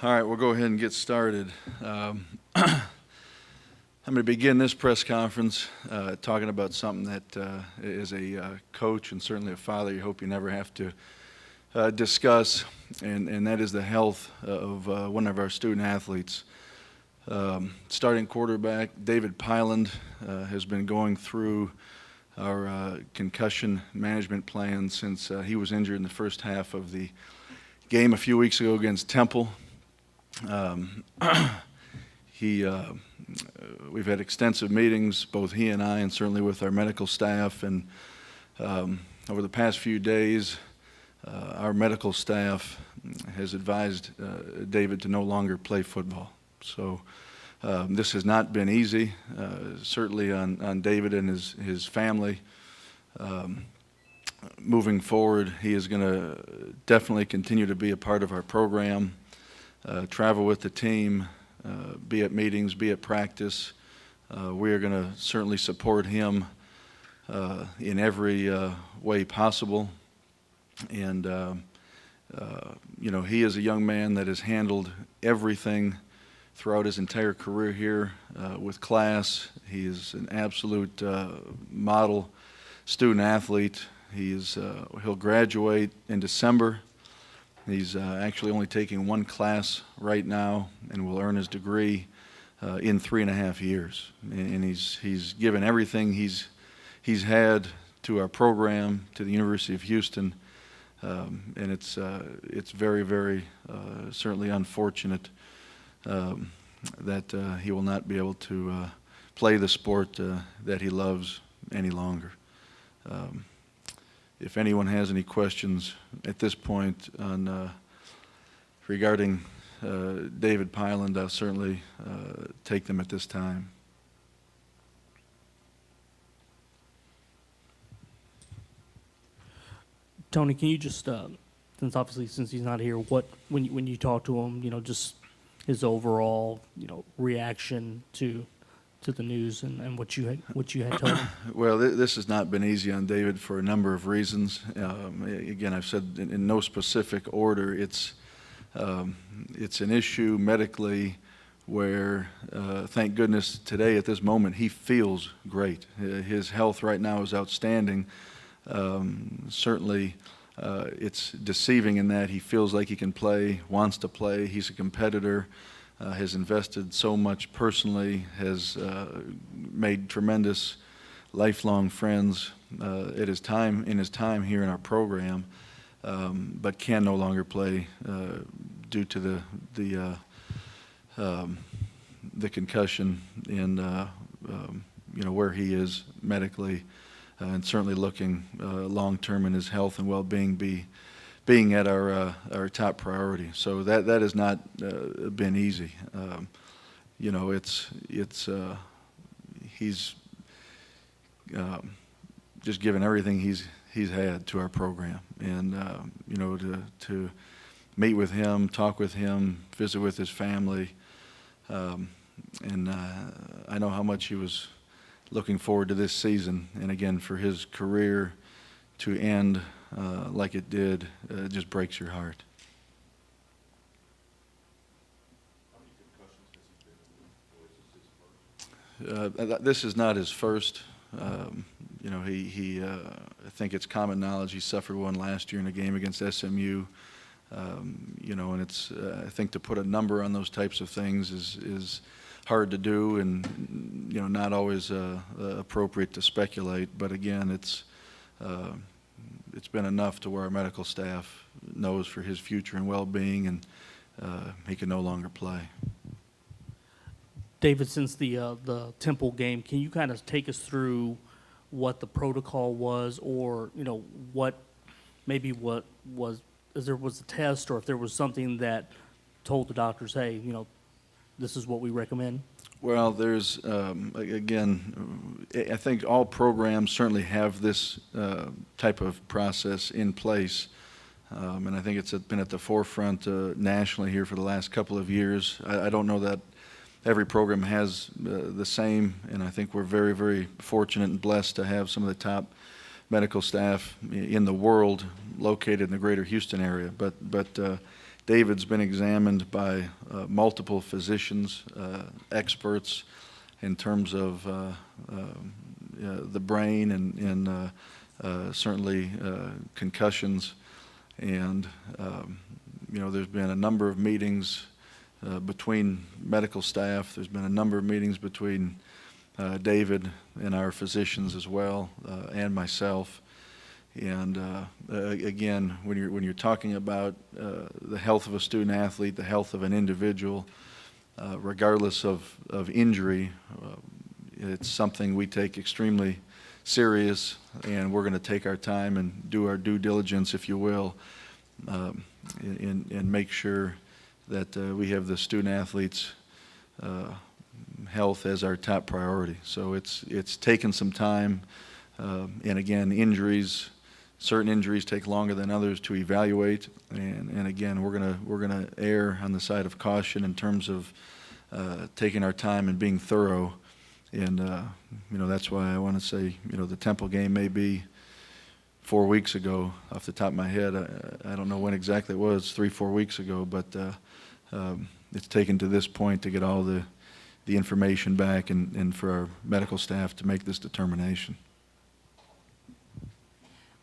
All right, we'll go ahead and get started. I'm going to begin this press conference talking about something that as a coach and certainly a father you hope you never have to discuss, and that is the health of one of our student athletes. Starting quarterback David Pyland has been going through our concussion management plan since he was injured in the first half of the game a few weeks ago against Temple. We've had extensive meetings, both he and I, and certainly with our medical staff. And over the past few days, our medical staff has advised David to no longer play football. So this has not been easy, certainly on David and his family. Moving forward, he is going to definitely continue to be a part of our program. Travel with the team, be at meetings, be at practice. We are going to certainly support him in every way possible. And, he is a young man that has handled everything throughout his entire career here with class. He is an absolute model student athlete. He'll graduate in December. He's actually only taking one class right now and will earn his degree in 3.5 years. And he's given everything he's had to our program, to the University of Houston, and it's very, very certainly unfortunate that he will not be able to play the sport that he loves any longer. If anyone has any questions at this point on regarding David Pyland, I'll certainly take them at this time. Tony, can you just, since he's not here, when you talk to him, just his overall, reaction to the news and what you had told him? Well, this has not been easy on David for a number of reasons. Again, I've said in no specific order. It's an issue medically where, thank goodness, today at this moment he feels great. His health right now is outstanding. Certainly, it's deceiving in that he feels like he can play, wants to play. He's a competitor. Has invested so much personally, has made tremendous lifelong friends in his time here in our program, but can no longer play due to the concussion and where he is medically, and certainly looking long term in his health and well-being being at our top priority. So that has not been easy. He's just given everything he's had to our program, and to meet with him, talk with him, visit with his family, and I know how much he was looking forward to this season, and again for his career to end like it did, just breaks your heart. This is not his first. I think it's common knowledge he suffered one last year in a game against SMU. And it's I think to put a number on those types of things is hard to do, and not always appropriate to speculate. But again, it's been enough to where our medical staff knows for his future and well-being, and he can no longer play. David, since the Temple game, can you kind of take us through what the protocol was, or what was, if there was a test, or if there was something that told the doctors, hey, this is what we recommend? Well, there's, again, I think all programs certainly have this type of process in place, and I think it's been at the forefront nationally here for the last couple of years. I don't know that every program has the same, and I think we're very, very fortunate and blessed to have some of the top medical staff in the world located in the greater Houston area. But David's been examined by multiple physicians, experts in terms of the brain and certainly concussions. And, there's been a number of meetings between medical staff. There's been a number of meetings between David and our physicians as well, and myself. And again, when you're talking about the health of a student athlete, the health of an individual, regardless of injury, it's something we take extremely serious, and we're going to take our time and do our due diligence, if you will, and make sure that we have the student athletes' health as our top priority. So it's taken some time, and again, certain injuries take longer than others to evaluate, and again, we're gonna err on the side of caution in terms of taking our time and being thorough. And that's why I want to say, the Temple game may be 4 weeks ago off the top of my head. I don't know when exactly it was, 3-4 weeks ago, but it's taken to this point to get all the information back and for our medical staff to make this determination.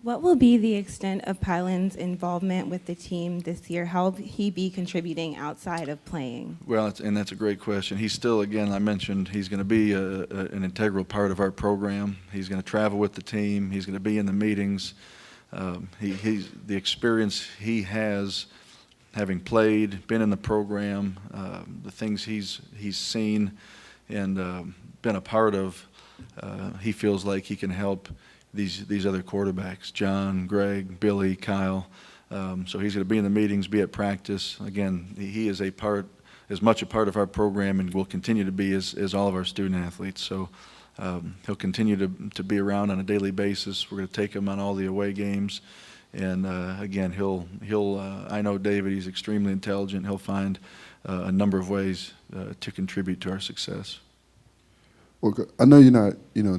What will be the extent of Pylan's involvement with the team this year? How will he be contributing outside of playing? Well, that's a great question. He's still, again, I mentioned, he's going to be an integral part of our program. He's going to travel with the team. He's going to be in the meetings. He's the experience he has, having played, been in the program, the things he's seen and been a part of. He feels like he can help these other quarterbacks, John, Greg, Billy, Kyle. So he's going to be in the meetings, be at practice. Again, he is as much a part of our program and will continue to be as all of our student athletes. So he'll continue to be around on a daily basis. We're going to take him on all the away games. And again, I know David, he's extremely intelligent. He'll find a number of ways to contribute to our success. Well, I know you're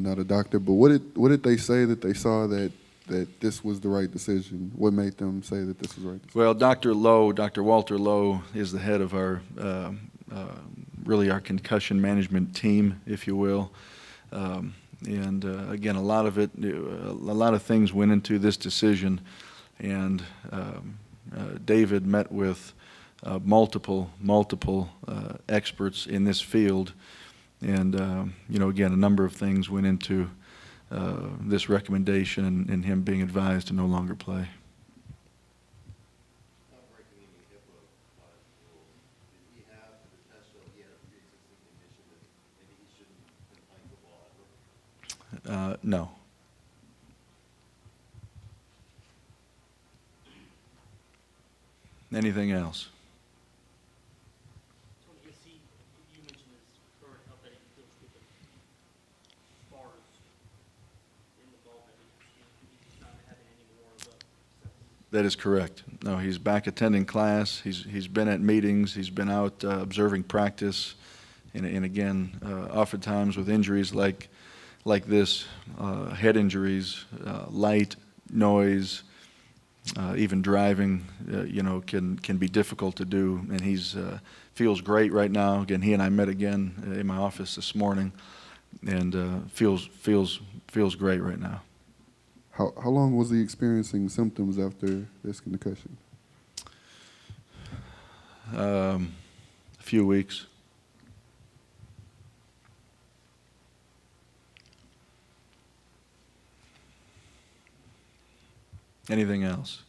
not a doctor, but what did they say that they saw that this was the right decision? What made them say that this was the right decision? Well, Dr. Walter Lowe is the head of our really our concussion management team, if you will. And again, a lot of things went into this decision, and David met with multiple experts in this field. And, again, a number of things went into this recommendation and him being advised to no longer play. No. Anything else? That is correct. No, he's back attending class. He's been at meetings. He's been out observing practice, and again, oftentimes with injuries like this, head injuries, light, noise, even driving, can be difficult to do. And he's feels great right now. Again, he and I met again in my office this morning, and feels great right now. How long was he experiencing symptoms after this concussion? A few weeks. Anything else?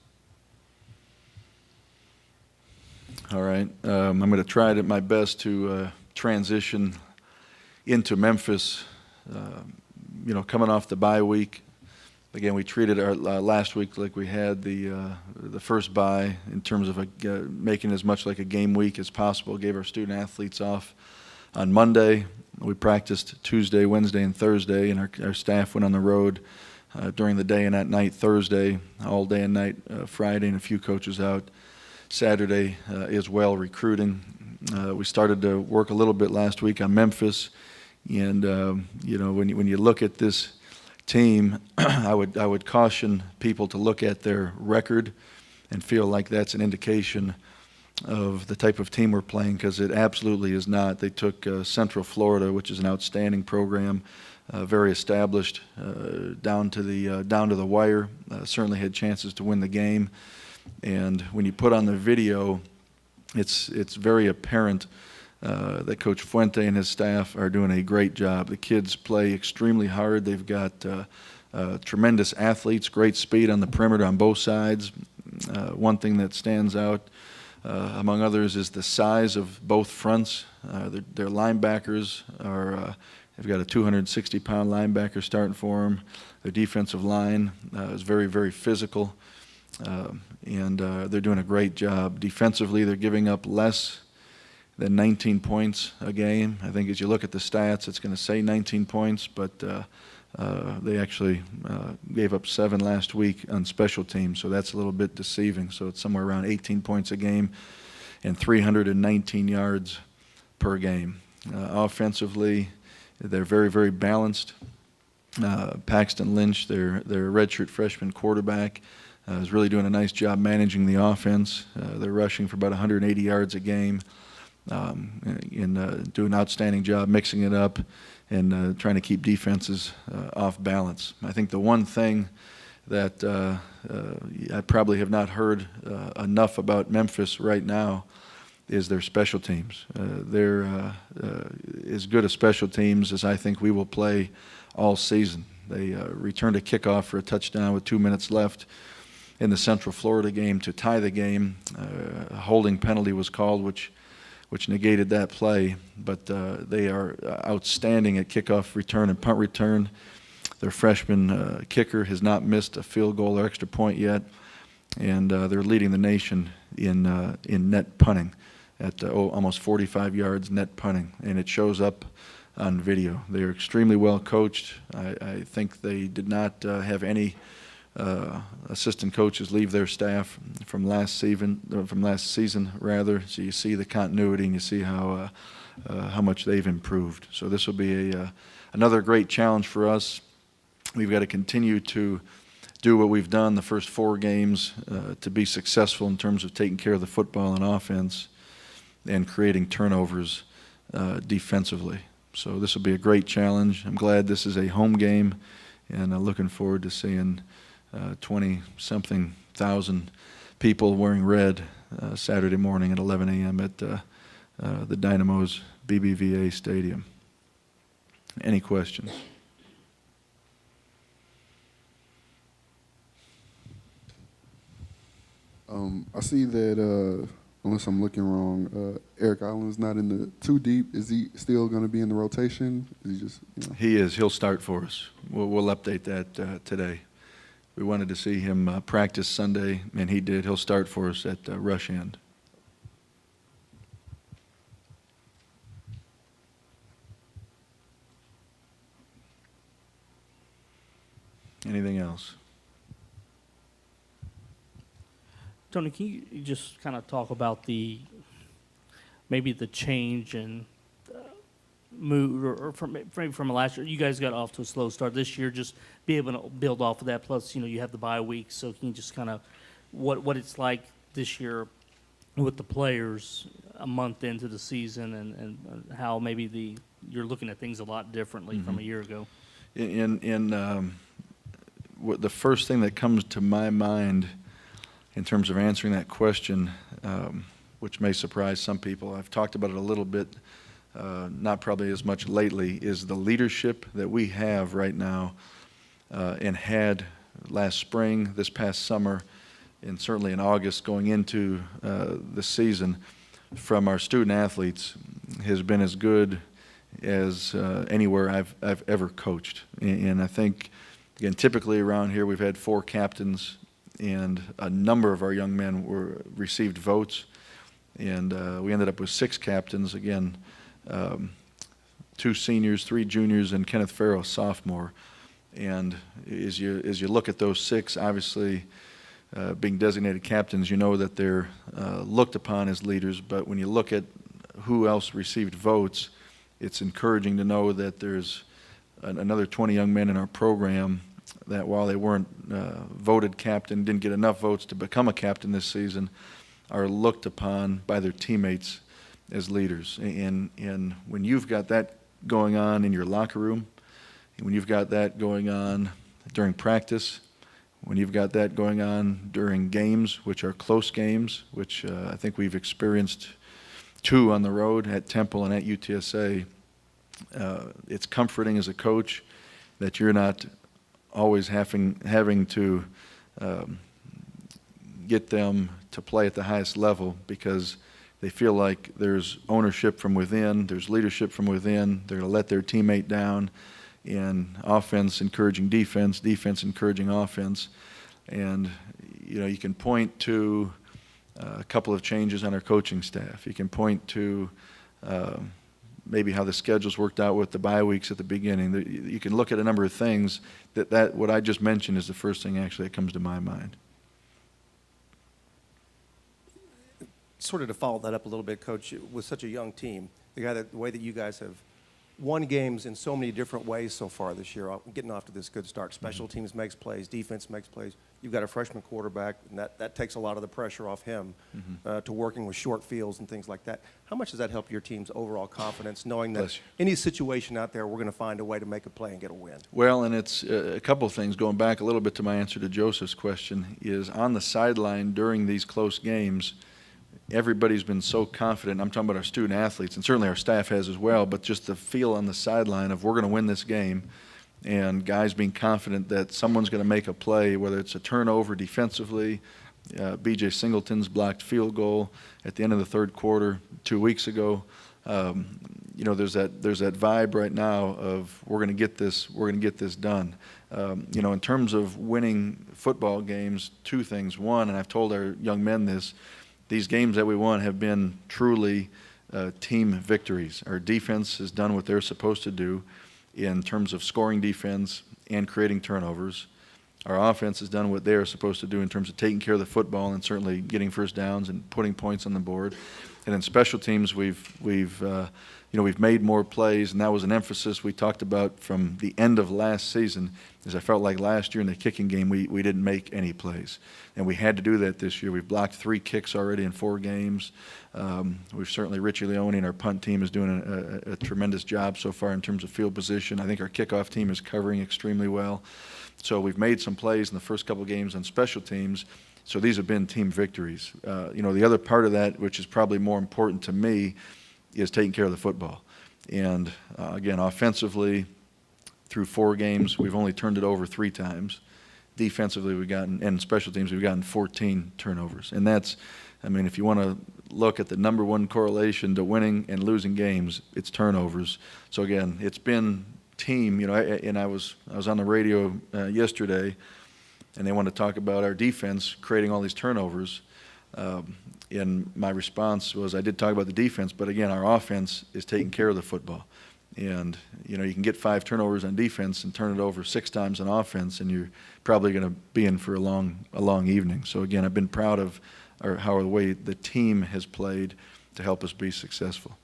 All right. I'm going to try my best to transition into Memphis. Coming off the bye week. Again, we treated our last week like we had the first bye in terms of making as much like a game week as possible. Gave our student athletes off on Monday. We practiced Tuesday, Wednesday, and Thursday, and our staff went on the road during the day and at night Thursday, all day and night Friday, and a few coaches out Saturday as well recruiting. We started to work a little bit last week on Memphis, and when you look at this team, I would caution people to look at their record and feel like that's an indication of the type of team we're playing, because it absolutely is not. They took Central Florida, which is an outstanding program, very established, down to the wire. Certainly had chances to win the game, and when you put on the video, it's very apparent that Coach Fuente and his staff are doing a great job. The kids play extremely hard. They've got tremendous athletes, great speed on the perimeter on both sides. One thing that stands out, among others, is the size of both fronts. Their linebackers are, they've got a 260-pound linebacker starting for them. Their defensive line is very, very physical, and they're doing a great job. Defensively, they're giving up less than 19 points a game. I think as you look at the stats, it's going to say 19 points, but they actually gave up 7 last week on special teams, so that's a little bit deceiving. So it's somewhere around 18 points a game and 319 yards per game. Offensively, they're very, very balanced. Paxton Lynch, their redshirt freshman quarterback, is really doing a nice job managing the offense. They're rushing for about 180 yards a game, and do an outstanding job mixing it up and trying to keep defenses off balance. I think the one thing that I probably have not heard enough about Memphis right now is their special teams. They're as good a special teams as I think we will play all season. They returned a kickoff for a touchdown with 2 minutes left in the Central Florida game to tie the game. A holding penalty was called, which negated that play, but they are outstanding at kickoff return and punt return. Their freshman kicker has not missed a field goal or extra point yet, and they're leading the nation in net punting at almost 45 yards net punting, and it shows up on video. They are extremely well coached. I think they did not have any assistant coaches leave their staff from last season rather. So you see the continuity and you see how much they've improved. So this will be another great challenge for us. We've got to continue to do what we've done the first 4 games to be successful in terms of taking care of the football and offense and creating turnovers defensively. So this will be a great challenge. I'm glad this is a home game, and looking forward to seeing 20-something thousand people wearing red Saturday morning at 11 a.m. at the Dynamo's BBVA Stadium. Any questions? I see that, unless I'm looking wrong, Eric Allen's not in the too deep. Is he still going to be in the rotation? Is he just, you know? He is. He'll start for us. We'll update that today. We wanted to see him practice Sunday, and he did. He'll start for us at rush end. Anything else? Tony, can you just kind of talk about maybe the change and mood, or from last year? You guys got off to a slow start this year. Just be able to build off of that. Plus, you have the bye week, so can you just kind of what it's like this year with the players a month into the season, and how maybe you're looking at things a lot differently from a year ago? The first thing that comes to my mind in terms of answering that question, which may surprise some people, I've talked about it a little bit, not probably as much lately, is the leadership that we have right now and had last spring, this past summer, and certainly in August going into the season from our student athletes has been as good as anywhere I've ever coached. And I think, again, typically around here we've had 4 captains, and a number of our young men received votes, and we ended up with 6 captains, again, 2 seniors, 3 juniors, and Kenneth Farrow, sophomore. And as you look at those 6, obviously being designated captains, you know that they're looked upon as leaders, but when you look at who else received votes, it's encouraging to know that there's another 20 young men in our program that, while they weren't voted captain, didn't get enough votes to become a captain this season, are looked upon by their teammates as leaders. And when you've got that going on in your locker room, and when you've got that going on during practice, when you've got that going on during games, which are close games, which I think we've experienced 2 on the road at Temple and at UTSA, it's comforting as a coach that you're not always having to get them to play at the highest level, because they feel like there's ownership from within, there's leadership from within. They're going to let their teammate down, and offense encouraging defense, defense encouraging offense. And you can point to a couple of changes on our coaching staff. You can point to maybe how the schedules worked out with the bye weeks at the beginning. You can look at a number of things that what I just mentioned is the first thing actually that comes to my mind. Sort of to follow that up a little bit, Coach, with such a young team, the way that you guys have won games in so many different ways so far this year, getting off to this good start. Special teams makes plays, defense makes plays. You've got a freshman quarterback, and that takes a lot of the pressure off him to working with short fields and things like that. How much does that help your team's overall confidence, knowing that any situation out there, we're going to find a way to make a play and get a win? Well, and it's a couple of things. Going back a little bit to my answer to Joseph's question, is on the sideline during these close games, everybody's been so confident. I'm talking about our student athletes, and certainly our staff has as well, but just the feel on the sideline of we're going to win this game, and guys being confident that someone's going to make a play, whether it's a turnover defensively. B.J. Singleton's blocked field goal at the end of the third quarter 2 weeks ago. There's that vibe right now of we're going to get this done. In terms of winning football games, 2 things. One, and I've told our young men this, these games that we won have been truly team victories. Our defense has done what they're supposed to do in terms of scoring defense and creating turnovers. Our offense has done what they are supposed to do in terms of taking care of the football and certainly getting first downs and putting points on the board. And in special teams, we've made more plays, and that was an emphasis we talked about from the end of last season, is I felt like last year in the kicking game we didn't make any plays. And we had to do that this year. We've blocked 3 kicks already in 4 games. We've certainly, Richie Leone and our punt team is doing a tremendous job so far in terms of field position. I think our kickoff team is covering extremely well. So we've made some plays in the first couple of games on special teams. So these have been team victories. The other part of that, which is probably more important to me, is taking care of the football. And again, offensively, through 4 games, we've only turned it over 3 times. Defensively, and special teams, we've gotten 14 turnovers. And that's, if you want to look at the number 1 correlation to winning and losing games, it's turnovers. So again, it's been team. And I was on the radio yesterday, and they wanted to talk about our defense creating all these turnovers. And my response was, I did talk about the defense, but again, our offense is taking care of the football. And, you can get 5 turnovers on defense and turn it over 6 times on offense, and you're probably going to be in for a long evening. So again, I've been proud of how the way the team has played to help us be successful.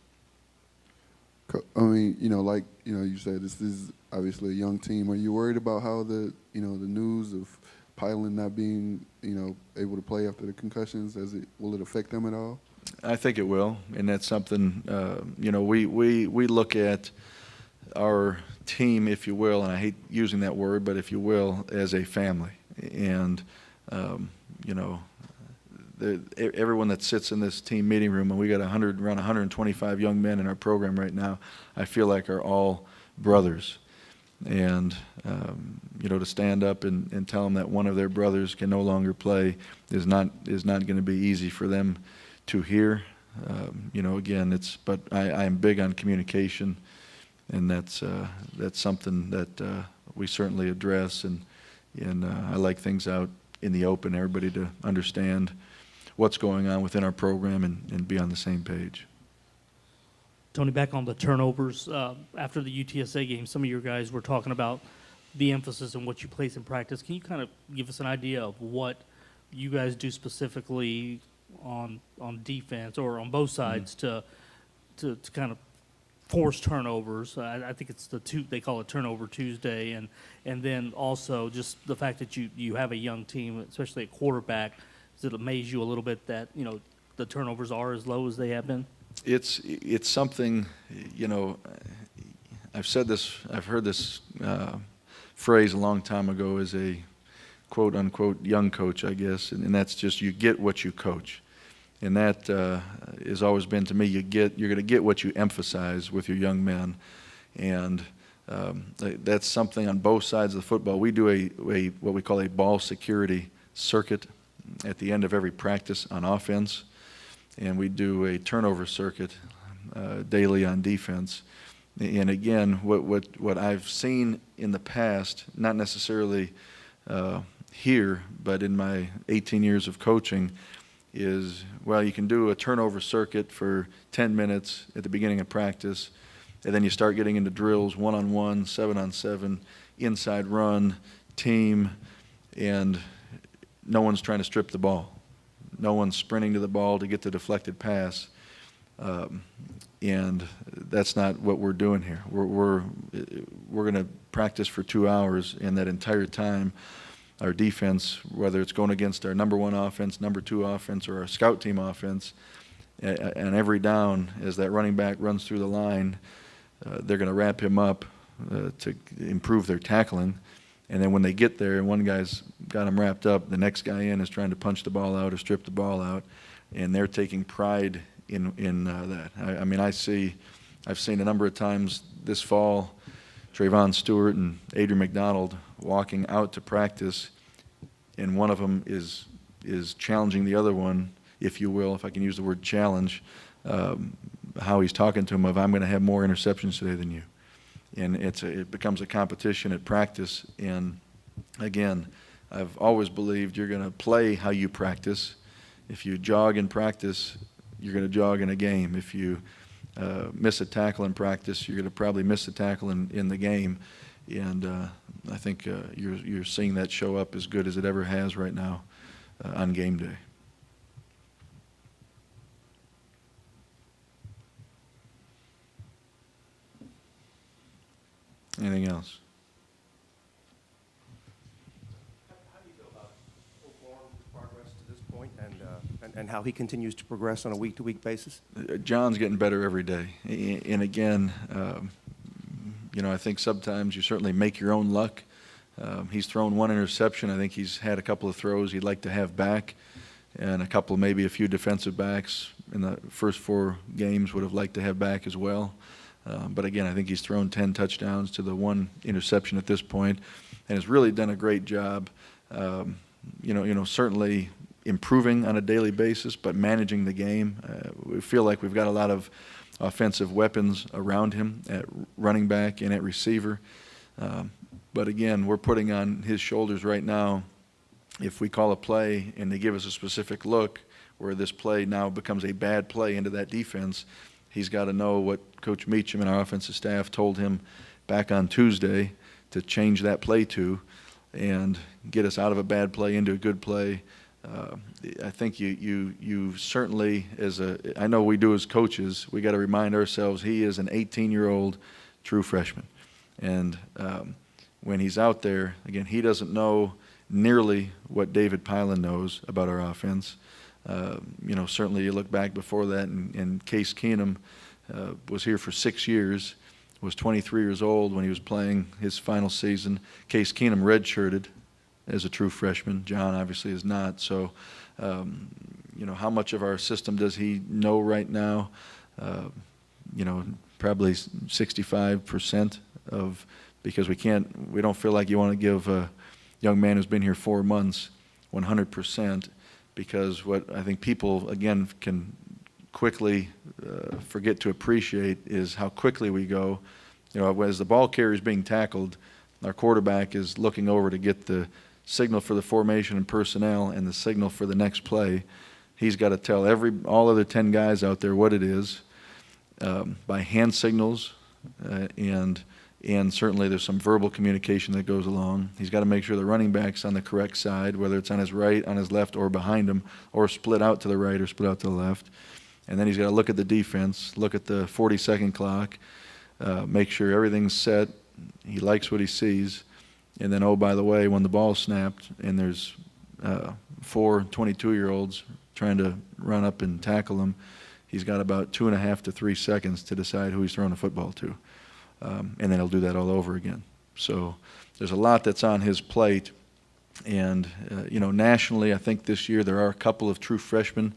You said, this is obviously a young team. Are you worried about how the news of Pylan not being, able to play after the concussions, will it affect them at all? I think it will, and that's something, we look at our team, if you will, and I hate using that word, but if you will, as a family. And, everyone that sits in this team meeting room, and we got around 125 young men in our program right now, I feel like are all brothers. And, to stand up and tell them that one of their brothers can no longer play is not going to be easy for them to hear. Again, but I am big on communication, and that's something that we certainly address, and I like things out in the open, everybody to understand what's going on within our program and be on the same page. Tony, back on the turnovers, after the UTSA game, some of your guys were talking about the emphasis and what you place in practice. Can you kind of give us an idea of what you guys do specifically on defense or on both sides to kind of force turnovers? I think it's they call it Turnover Tuesday, and then also just the fact that you have a young team, especially a quarterback. Does it amaze you a little bit that the turnovers are as low as they have been? It's something, you know, I've heard this phrase a long time ago as a quote unquote young coach, I guess, and that's just you get what you coach. And that has always been to me, you're going to get what you emphasize with your young men. And that's something on both sides of the football. We do a what we call a ball security circuit at the end of every practice on offense, and we do a turnover circuit daily on defense. And again, what I've seen in the past, not necessarily here, but in my 18 years of coaching, is, well, you can do a turnover circuit for 10 minutes at the beginning of practice, and then you start getting into drills, 1-on-1, 7-on-7, inside run, team, and no one's trying to strip the ball. No one's sprinting to the ball to get the deflected pass. And that's not what we're doing here. We're going to practice for 2 hours, and that entire time, our defense, whether it's going against our number 1 offense, number 2 offense, or our scout team offense, and every down, as that running back runs through the line, they're going to wrap him up to improve their tackling. And then when they get there and one guy's got him wrapped up, the next guy in is trying to punch the ball out or strip the ball out, and they're taking pride in that. I mean, I've seen a number of times this fall, Trayvon Stewart and Adrian McDonald walking out to practice, and one of them is challenging the other one, if you will, if I can use the word challenge, how he's talking to him of, I'm going to have more interceptions today than you. And it becomes a competition at practice. And again, I've always believed you're going to play how you practice. If you jog in practice, you're going to jog in a game. If you miss a tackle in practice, you're going to probably miss a tackle in the game. And I think you're seeing that show up as good as it ever has right now on game day. Anything else? How do you feel about Oklahom's progress to this point, and how he continues to progress on a week-to-week basis? John's getting better every day. And again, you know, I think sometimes you certainly make your own luck. He's thrown 1 interception. I think he's had a couple of throws he'd like to have back, and maybe a few defensive backs in the first 4 games would have liked to have back as well. But again, I think he's thrown 10 touchdowns to the 1 interception at this point, and has really done a great job. You know, certainly improving on a daily basis, but managing the game. We feel like we've got a lot of offensive weapons around him at running back and at receiver. But again, we're putting on his shoulders right now. If we call a play and they give us a specific look where this play now becomes a bad play into that defense, he's got to know what Coach Meacham and our offensive staff told him back on Tuesday to change that play to and get us out of a bad play into a good play. I think you certainly, I know we do as coaches, we got to remind ourselves he is an 18-year-old true freshman. And when he's out there, again, he doesn't know nearly what David Pylan knows about our offense. You know, certainly you look back before that, and Case Keenum was here for 6 years, was 23 years old when he was playing his final season. Case Keenum redshirted as a true freshman. John obviously is not. So, you know, how much of our system does he know right now? You know, probably 65% of, because we don't feel like you want to give a young man who's been here 4 months 100%, because what I think people, again, can quickly forget to appreciate is how quickly we go. You know, as the ball carrier is being tackled, our quarterback is looking over to get the signal for the formation and personnel and the signal for the next play. He's got to tell all other 10 guys out there what it is by hand signals, and certainly there's some verbal communication that goes along. He's got to make sure the running back's on the correct side, whether it's on his right, on his left, or behind him, or split out to the right or split out to the left. And then he's got to look at the defense, look at the 40-second clock, make sure everything's set. He likes what he sees. And then, oh, by the way, when the ball's snapped and there's 4 22-year-olds trying to run up and tackle him, he's got about 2.5 to 3 seconds to decide who he's throwing the football to. And then he'll do that all over again. So there's a lot that's on his plate. And, nationally, I think this year there are a couple of true freshmen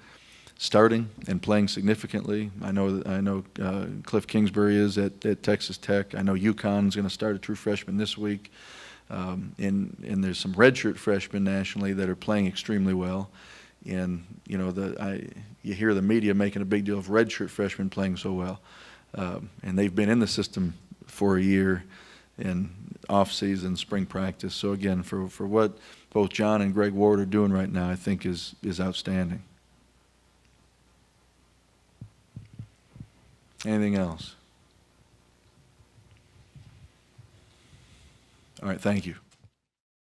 starting and playing significantly. I know Cliff Kingsbury is at Texas Tech. I know UConn's going to start a true freshman this week. And there's some redshirt freshmen nationally that are playing extremely well. And, you hear the media making a big deal of redshirt freshmen playing so well. And they've been in the system for a year in off-season, spring practice. So, again, for what both John and Greg Ward are doing right now, I think is outstanding. Anything else? All right, thank you.